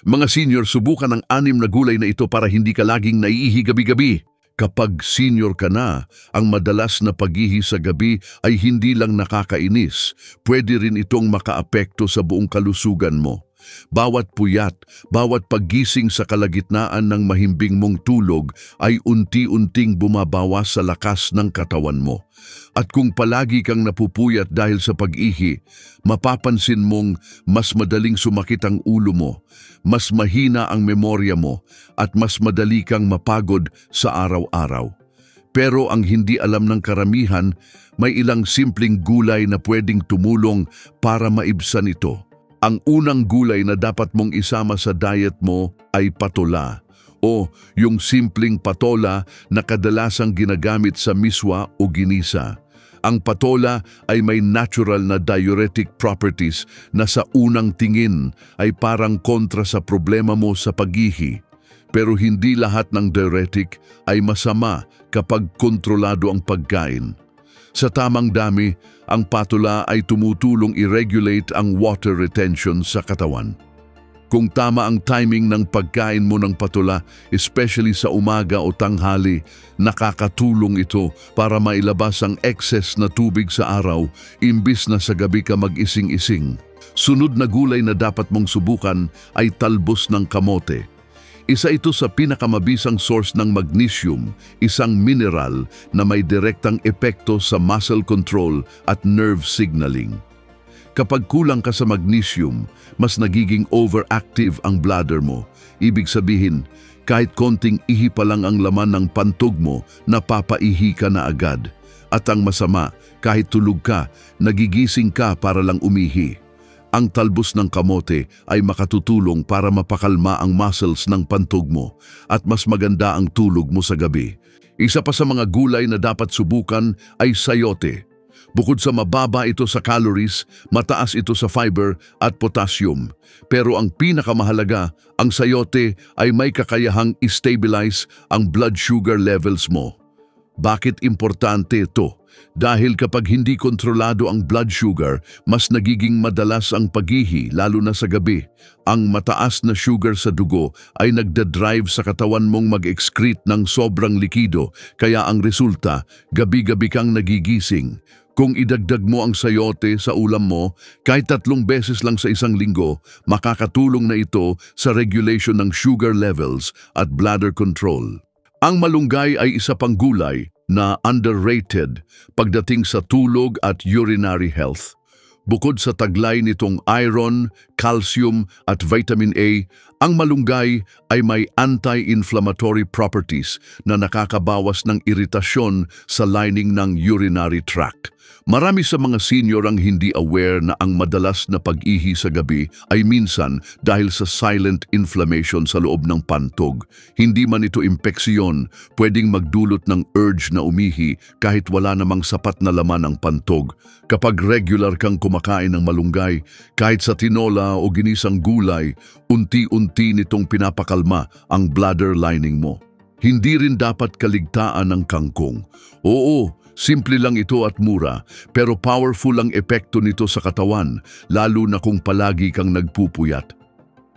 Mga senior, subukan ang 6 na gulay na ito para hindi ka laging naiihi gabi-gabi. Kapag senior ka na, ang madalas na pag-ihi sa gabi ay hindi lang nakakainis, pwede rin itong makaapekto sa buong kalusugan mo. Bawat puyat, bawat paggising sa kalagitnaan ng mahimbing mong tulog ay unti-unting bumabawas sa lakas ng katawan mo. At kung palagi kang napupuyat dahil sa pag-ihi, mapapansin mong mas madaling sumakit ang ulo mo, mas mahina ang memorya mo, at mas madali kang mapagod sa araw-araw. Pero ang hindi alam ng karamihan, may ilang simpleng gulay na pwedeng tumulong para maibsan ito. Ang unang gulay na dapat mong isama sa diet mo ay patola, o yung simpleng patola na kadalasang ginagamit sa miswa o ginisa. Ang patola ay may natural na diuretic properties na sa unang tingin ay parang kontra sa problema mo sa pag-ihi. Pero hindi lahat ng diuretic ay masama kapag kontrolado ang pagkain. Sa tamang dami, ang patola ay tumutulong i-regulate ang water retention sa katawan. Kung tama ang timing ng pagkain mo ng patola, especially sa umaga o tanghali, nakakatulong ito para mailabas ang excess na tubig sa araw imbis na sa gabi ka mag-ising-ising. Sunod na gulay na dapat mong subukan ay talbos ng kamote. Isa ito sa pinakamabisang source ng magnesium, isang mineral na may direktang epekto sa muscle control at nerve signaling. Kapag kulang ka sa magnesium, mas nagiging overactive ang bladder mo. Ibig sabihin, kahit konting ihi pa lang ang laman ng pantog mo, napapaihi ka na agad. At ang masama, kahit tulog ka, nagigising ka para lang umihi. Ang talbos ng kamote ay makatutulong para mapakalma ang muscles ng pantog mo at mas maganda ang tulog mo sa gabi. Isa pa sa mga gulay na dapat subukan ay sayote. Bukod sa mababa ito sa calories, mataas ito sa fiber at potassium. Pero ang pinakamahalaga, ang sayote ay may kakayahang i-stabilize ang blood sugar levels mo. Bakit importante ito? Dahil kapag hindi kontrolado ang blood sugar, mas nagiging madalas ang pag-ihi, lalo na sa gabi. Ang mataas na sugar sa dugo ay nagdadrive sa katawan mong mag-excrete ng sobrang likido, kaya ang resulta, gabi-gabi kang nagigising. Kung idagdag mo ang sayote sa ulam mo, kahit 3 beses lang sa isang linggo, makakatulong na ito sa regulation ng sugar levels at bladder control. Ang malunggay ay isa pang gulay na underrated pagdating sa tulog at urinary health. Bukod sa taglay nitong iron, calcium at vitamin A, ang malunggay ay may anti-inflammatory properties na nakakabawas ng iritasyon sa lining ng urinary tract. Marami sa mga senior ang hindi aware na ang madalas na pag-ihi sa gabi ay minsan dahil sa silent inflammation sa loob ng pantog. Hindi man ito impeksyon, pwedeng magdulot ng urge na umihi kahit wala namang sapat na laman ang pantog. Kapag regular kang kumakain ng malunggay, kahit sa tinola o ginisang gulay, unti-unti nitong pinapakalma ang bladder lining mo. Hindi rin dapat kaligtaan ng kangkong. Oo, simple lang ito at mura, pero powerful ang epekto nito sa katawan, lalo na kung palagi kang nagpupuyat.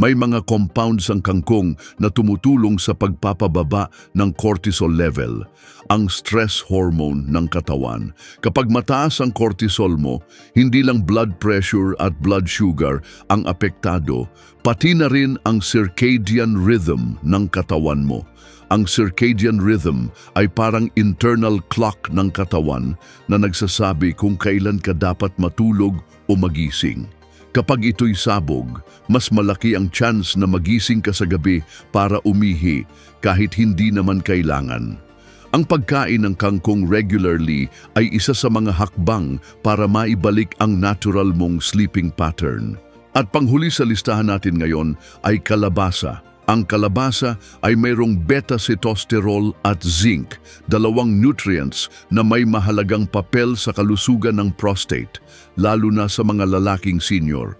May mga compounds ang kangkong na tumutulong sa pagpapababa ng cortisol level, ang stress hormone ng katawan. Kapag mataas ang cortisol mo, hindi lang blood pressure at blood sugar ang apektado, pati na rin ang circadian rhythm ng katawan mo. Ang circadian rhythm ay parang internal clock ng katawan na nagsasabi kung kailan ka dapat matulog o magising. Kapag ito'y sabog, mas malaki ang chance na magising ka sa gabi para umihi kahit hindi naman kailangan. Ang pagkain ng kangkong regularly ay isa sa mga hakbang para maibalik ang natural mong sleeping pattern. At panghuli sa listahan natin ngayon ay kalabasa. Ang kalabasa ay mayroong beta-sitosterol at zinc, 2 nutrients na may mahalagang papel sa kalusugan ng prostate, lalo na sa mga lalaking senior.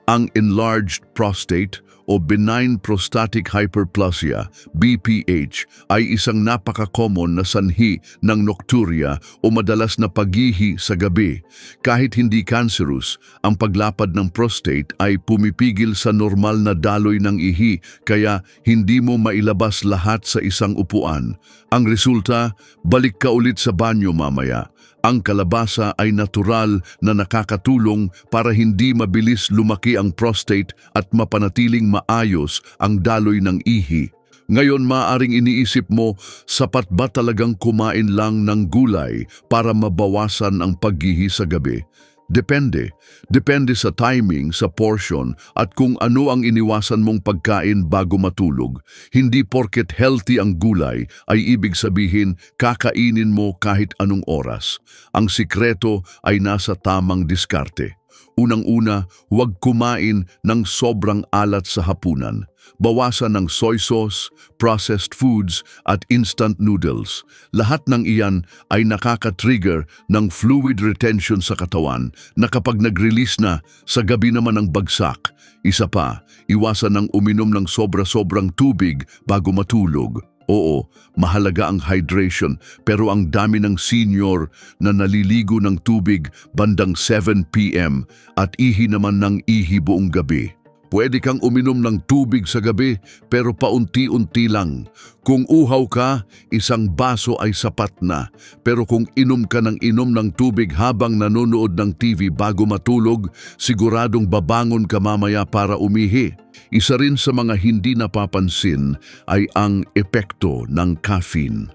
Ang enlarged prostate o benign prostatic hyperplasia, BPH, ay isang napaka-common na sanhi ng nocturia o madalas na paghihi sa gabi. Kahit hindi cancerous, ang paglapad ng prostate ay pumipigil sa normal na daloy ng ihi kaya hindi mo mailabas lahat sa isang upuan. Ang resulta, balik ka ulit sa banyo mamaya. Ang kalabasa ay natural na nakakatulong para hindi mabilis lumaki ang prostate at mapanatiling maayos ang daloy ng ihi. Ngayon maaring iniisip mo, sapat ba talagang kumain lang ng gulay para mabawasan ang paghihi sa gabi? Depende. Depende sa timing, sa portion, at kung ano ang iniwasan mong pagkain bago matulog. Hindi porket healthy ang gulay ay ibig sabihin kakainin mo kahit anong oras. Ang sikreto ay nasa tamang diskarte. Unang-una, huwag kumain ng sobrang alat sa hapunan. Bawasan ng soy sauce, processed foods at instant noodles. Lahat ng iyan ay nakaka-trigger ng fluid retention sa katawan na kapag nag-release na, sa gabi naman ang bagsak. Isa pa, iwasan ng uminom ng sobra-sobrang tubig bago matulog. Oo, mahalaga ang hydration pero ang dami ng senior na naliligo ng tubig bandang 7 p.m. at ihi naman ng ihi buong gabi. Pwede kang uminom ng tubig sa gabi pero paunti-unti lang. Kung uhaw ka, isang baso ay sapat na. Pero kung inom ka ng inom ng tubig habang nanonood ng TV bago matulog, siguradong babangon ka mamaya para umihi. Isa rin sa mga hindi napapansin ay ang epekto ng caffeine.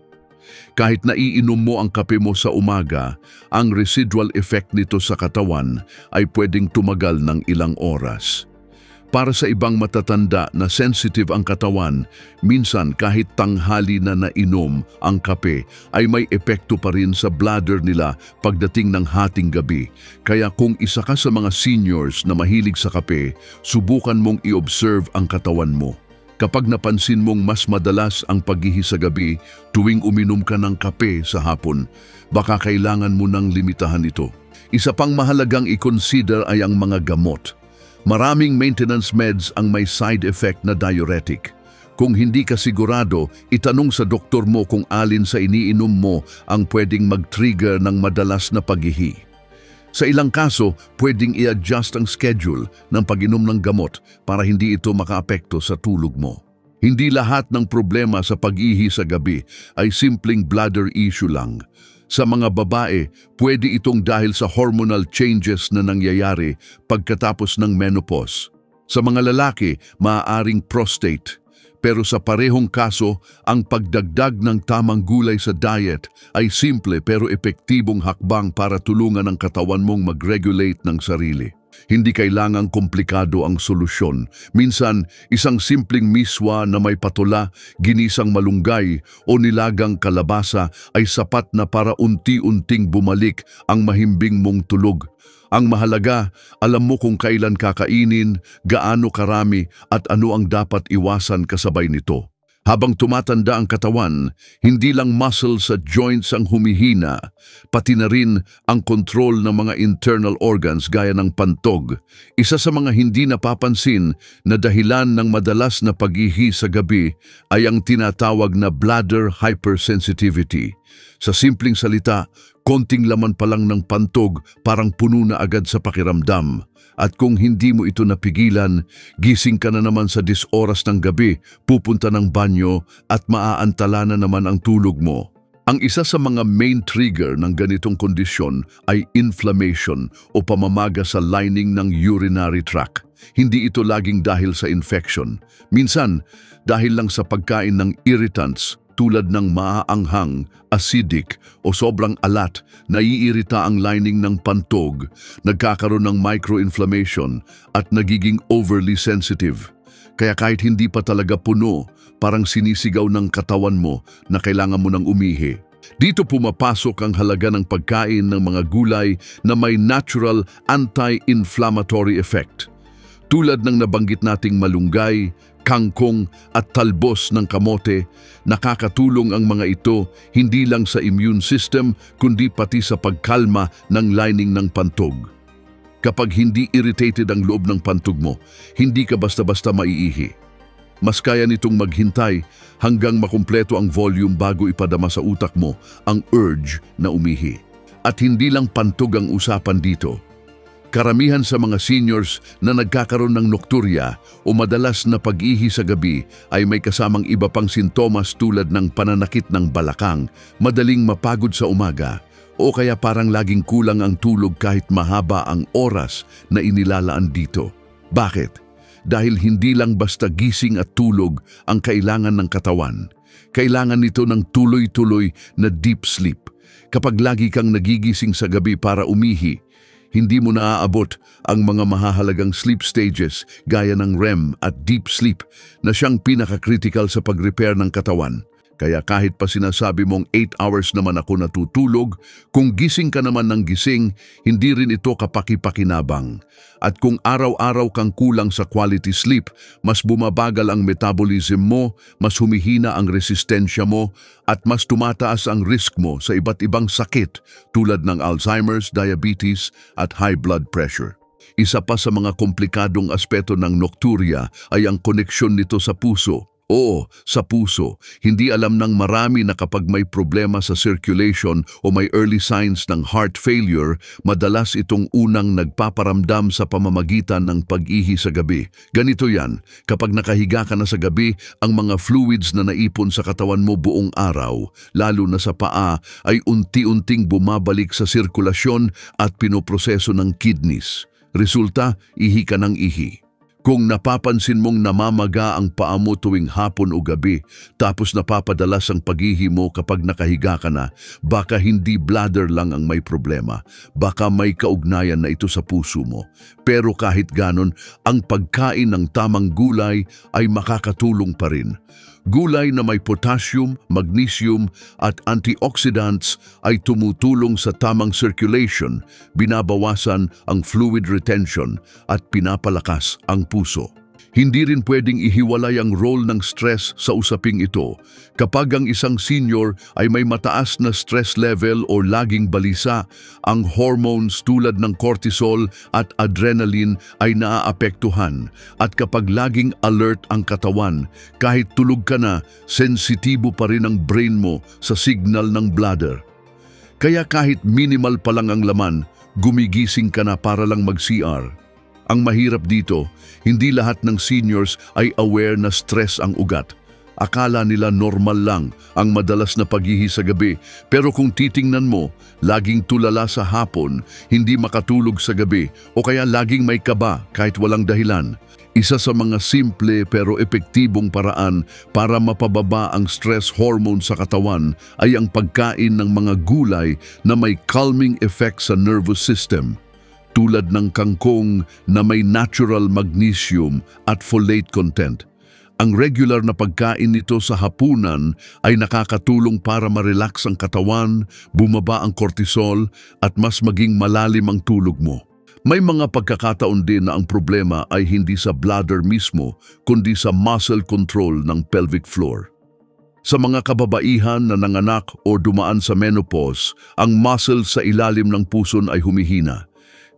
Kahit naiinom mo ang kape mo sa umaga, ang residual effect nito sa katawan ay pwedeng tumagal ng ilang oras. Para sa ibang matatanda na sensitive ang katawan, minsan kahit tanghali na nainom ang kape ay may epekto pa rin sa bladder nila pagdating ng hating gabi. Kaya kung isa ka sa mga seniors na mahilig sa kape, subukan mong i-observe ang katawan mo. Kapag napansin mong mas madalas ang paghihi sa gabi tuwing uminom ka ng kape sa hapon, baka kailangan mo nang limitahan ito. Isa pang mahalagang i-consider ay ang mga gamot. Maraming maintenance meds ang may side effect na diuretic. Kung hindi ka sigurado, itanong sa doktor mo kung alin sa iniinom mo ang pwedeng mag-trigger ng madalas na paghihi. Sa ilang kaso, pwedeng i-adjust ang schedule ng pag-inom ng gamot para hindi ito makaapekto sa tulog mo. Hindi lahat ng problema sa pag-ihi sa gabi ay simpleng bladder issue lang. Sa mga babae, pwede itong dahil sa hormonal changes na nangyayari pagkatapos ng menopause. Sa mga lalaki, maaaring prostate. Pero sa parehong kaso, ang pagdagdag ng tamang gulay sa diet ay simple pero epektibong hakbang para tulungan ang katawan mong mag-regulate ng sarili. Hindi kailangang komplikado ang solusyon. Minsan, isang simpleng miswa na may patula, ginisang malunggay o nilagang kalabasa ay sapat na para unti-unting bumalik ang mahimbing mong tulog. Ang mahalaga, alam mo kung kailan kakainin, gaano karami at ano ang dapat iwasan kasabay nito. Habang tumatanda ang katawan, hindi lang muscles at joints ang humihina, pati na rin ang control ng mga internal organs gaya ng pantog. Isa sa mga hindi napapansin na dahilan ng madalas na paghihi sa gabi ay ang tinatawag na bladder hypersensitivity. Sa simpleng salita, konting laman pa lang ng pantog parang puno na agad sa pakiramdam. At kung hindi mo ito napigilan, gising ka na naman sa 10 oras ng gabi, pupunta ng banyo at maaantala na naman ang tulog mo. Ang isa sa mga main trigger ng ganitong kondisyon ay inflammation o pamamaga sa lining ng urinary tract. Hindi ito laging dahil sa infection. Minsan, dahil lang sa pagkain ng irritants, tulad ng maaanghang, acidic o sobrang alat, naiirita ang lining ng pantog, nagkakaroon ng microinflammation at nagiging overly sensitive. Kaya kahit hindi pa talaga puno, parang sinisigaw ng katawan mo na kailangan mo ng umihi. Dito pumapasok ang halaga ng pagkain ng mga gulay na may natural anti-inflammatory effect. Tulad ng nabanggit nating malunggay, kangkong at talbos ng kamote, nakakatulong ang mga ito hindi lang sa immune system kundi pati sa pagkalma ng lining ng pantog. Kapag hindi irritated ang loob ng pantog mo, hindi ka basta-basta maiihi. Mas kaya nitong maghintay hanggang makumpleto ang volume bago ipadama sa utak mo ang urge na umihi. At hindi lang pantog ang usapan dito. Karamihan sa mga seniors na nagkakaroon ng nocturia o madalas na pag-ihi sa gabi ay may kasamang iba pang sintomas tulad ng pananakit ng balakang, madaling mapagod sa umaga, o kaya parang laging kulang ang tulog kahit mahaba ang oras na inilalaan dito. Bakit? Dahil hindi lang basta gising at tulog ang kailangan ng katawan. Kailangan nito ng tuloy-tuloy na deep sleep. Kapag lagi kang nagigising sa gabi para umihi, hindi mo naaabot ang mga mahahalagang sleep stages gaya ng REM at deep sleep na siyang pinaka-critical sa pag-repair ng katawan. Kaya kahit pa sinasabi mong 8 hours naman ako natutulog, kung gising ka naman ng gising, hindi rin ito kapaki-pakinabang. At kung araw-araw kang kulang sa quality sleep, mas bumabagal ang metabolism mo, mas humihina ang resistensya mo, at mas tumataas ang risk mo sa iba't ibang sakit tulad ng Alzheimer's, diabetes, at high blood pressure. Isa pa sa mga komplikadong aspeto ng nocturia ay ang koneksyon nito sa puso. Oo, sa puso. Hindi alam ng marami na kapag may problema sa circulation o may early signs ng heart failure, madalas itong unang nagpaparamdam sa pamamagitan ng pag-ihi sa gabi. Ganito yan, kapag nakahiga ka na sa gabi, ang mga fluids na naipon sa katawan mo buong araw, lalo na sa paa, ay unti-unting bumabalik sa sirkulasyon at pinoproseso ng kidneys. Resulta, ihi ka ng ihi. Kung napapansin mong namamaga ang paa mo tuwing hapon o gabi, tapos napapadalas ang pag-ihi mo kapag nakahiga ka na, baka hindi bladder lang ang may problema. Baka may kaugnayan na ito sa puso mo. Pero kahit ganon, ang pagkain ng tamang gulay ay makakatulong pa rin. Gulay na may potassium, magnesium at antioxidants ay tumutulong sa tamang circulation, binabawasan ang fluid retention at pinapalakas ang puso. Hindi rin pwedeng ihiwalay ang role ng stress sa usaping ito. Kapag ang isang senior ay may mataas na stress level o laging balisa, ang hormones tulad ng cortisol at adrenaline ay naaapektuhan. At kapag laging alert ang katawan, kahit tulog ka na, sensitibo pa rin ang brain mo sa signal ng bladder. Kaya kahit minimal pa lang ang laman, gumigising ka na para lang mag-CR. Ang mahirap dito, hindi lahat ng seniors ay aware na stress ang ugat. Akala nila normal lang ang madalas na pag-ihi sa gabi, pero kung titingnan mo, laging tulala sa hapon, hindi makatulog sa gabi, o kaya laging may kaba kahit walang dahilan. Isa sa mga simple pero epektibong paraan para mapababa ang stress hormone sa katawan ay ang pagkain ng mga gulay na may calming effect sa nervous system, tulad ng kangkong na may natural magnesium at folate content. Ang regular na pagkain nito sa hapunan ay nakakatulong para ma-relax ang katawan, bumaba ang cortisol at mas maging malalim ang tulog mo. May mga pagkakataon din na ang problema ay hindi sa bladder mismo, kundi sa muscle control ng pelvic floor. Sa mga kababaihan na nanganak o dumaan sa menopause, ang muscle sa ilalim ng puson ay humihina.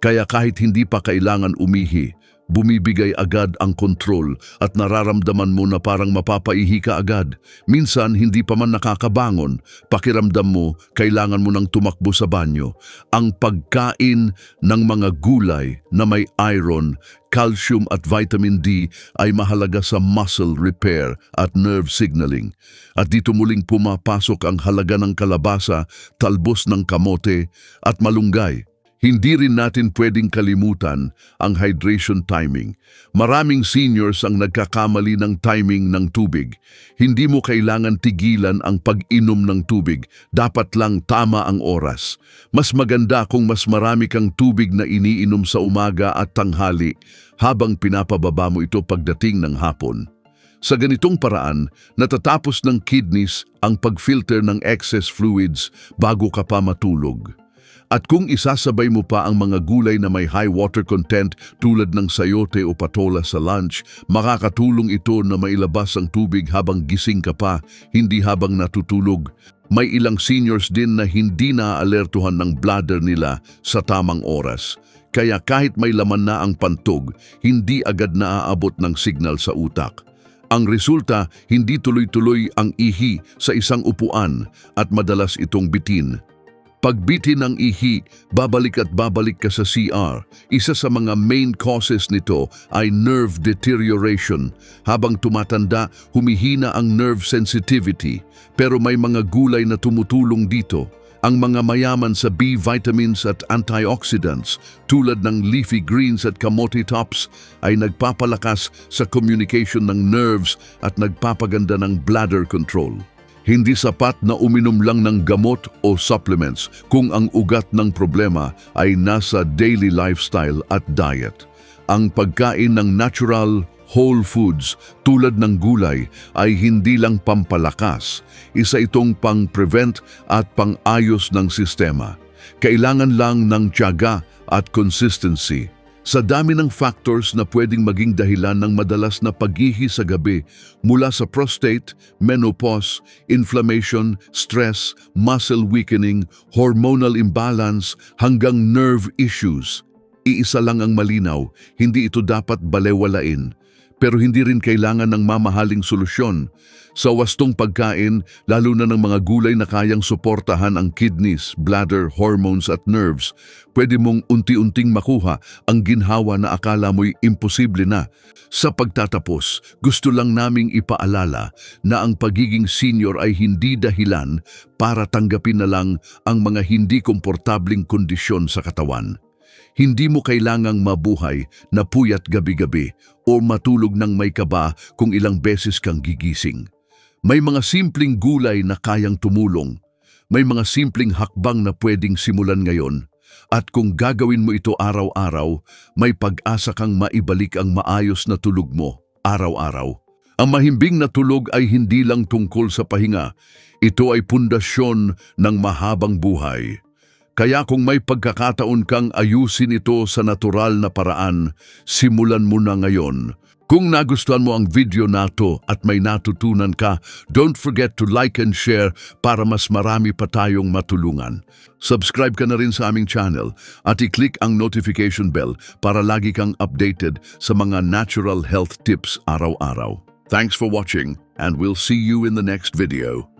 Kaya kahit hindi pa kailangan umihi, bumibigay agad ang kontrol at nararamdaman mo na parang mapapaihi ka agad. Minsan hindi pa man nakakabangon, pakiramdam mo kailangan mo nang tumakbo sa banyo. Ang pagkain ng mga gulay na may iron, calcium at vitamin D ay mahalaga sa muscle repair at nerve signaling. At dito muling pumapasok ang halaga ng kalabasa, talbos ng kamote at malunggay. Hindi rin natin pwedeng kalimutan ang hydration timing. Maraming seniors ang nagkakamali ng timing ng tubig. Hindi mo kailangan tigilan ang pag-inom ng tubig. Dapat lang tama ang oras. Mas maganda kung mas marami kang tubig na iniinom sa umaga at tanghali habang pinapababa mo ito pagdating ng hapon. Sa ganitong paraan, natatapos ng kidneys ang pag-filter ng excess fluids bago ka pa matulog. At kung isasabay mo pa ang mga gulay na may high water content tulad ng sayote o patola sa lunch, makakatulong ito na mailabas ang tubig habang gising ka pa, hindi habang natutulog. May ilang seniors din na hindi naaalertuhan ng bladder nila sa tamang oras. Kaya kahit may laman na ang pantog, hindi agad naaabot ng signal sa utak. Ang resulta, hindi tuloy-tuloy ang ihi sa isang upuan at madalas itong bitin. Pagbitin ng ihi, babalik at babalik ka sa CR. Isa sa mga main causes nito ay nerve deterioration. Habang tumatanda, humihina ang nerve sensitivity. Pero may mga gulay na tumutulong dito. Ang mga mayaman sa B vitamins at antioxidants tulad ng leafy greens at kamote tops ay nagpapalakas sa communication ng nerves at nagpapaganda ng bladder control. Hindi sapat na uminom lang ng gamot o supplements kung ang ugat ng problema ay nasa daily lifestyle at diet. Ang pagkain ng natural, whole foods tulad ng gulay ay hindi lang pampalakas, isa itong pang-prevent at pang-ayos ng sistema. Kailangan lang ng tiyaga at consistency. Sa dami ng factors na pwedeng maging dahilan ng madalas na paghihi sa gabi mula sa prostate, menopause, inflammation, stress, muscle weakening, hormonal imbalance hanggang nerve issues. Iisa lang ang malinaw, hindi ito dapat balewalain. Pero hindi rin kailangan ng mamahaling solusyon. Sa wastong pagkain, lalo na ng mga gulay na kayang suportahan ang kidneys, bladder, hormones at nerves, pwede mong unti-unting makuha ang ginhawa na akala mo'y imposible na. Sa pagtatapos, gusto lang naming ipaalala na ang pagiging senior ay hindi dahilan para tanggapin na lang ang mga hindi komportabling kondisyon sa katawan. Hindi mo kailangang mabuhay na puyat gabi-gabi o matulog ng may kaba kung ilang beses kang gigising. May mga simpleng gulay na kayang tumulong. May mga simpleng hakbang na pwedeng simulan ngayon. At kung gagawin mo ito araw-araw, may pag-asa kang maibalik ang maayos na tulog mo araw-araw. Ang mahimbing na tulog ay hindi lang tungkol sa pahinga. Ito ay pundasyon ng mahabang buhay. Kaya kung may pagkakataon kang ayusin ito sa natural na paraan, simulan mo na ngayon. Kung nagustuhan mo ang video na to at may natutunan ka, don't forget to like and share para mas marami pa tayong matulungan. Subscribe ka na rin sa aming channel at i-click ang notification bell para lagi kang updated sa mga natural health tips araw-araw. Thanks for watching and we'll see you in the next video.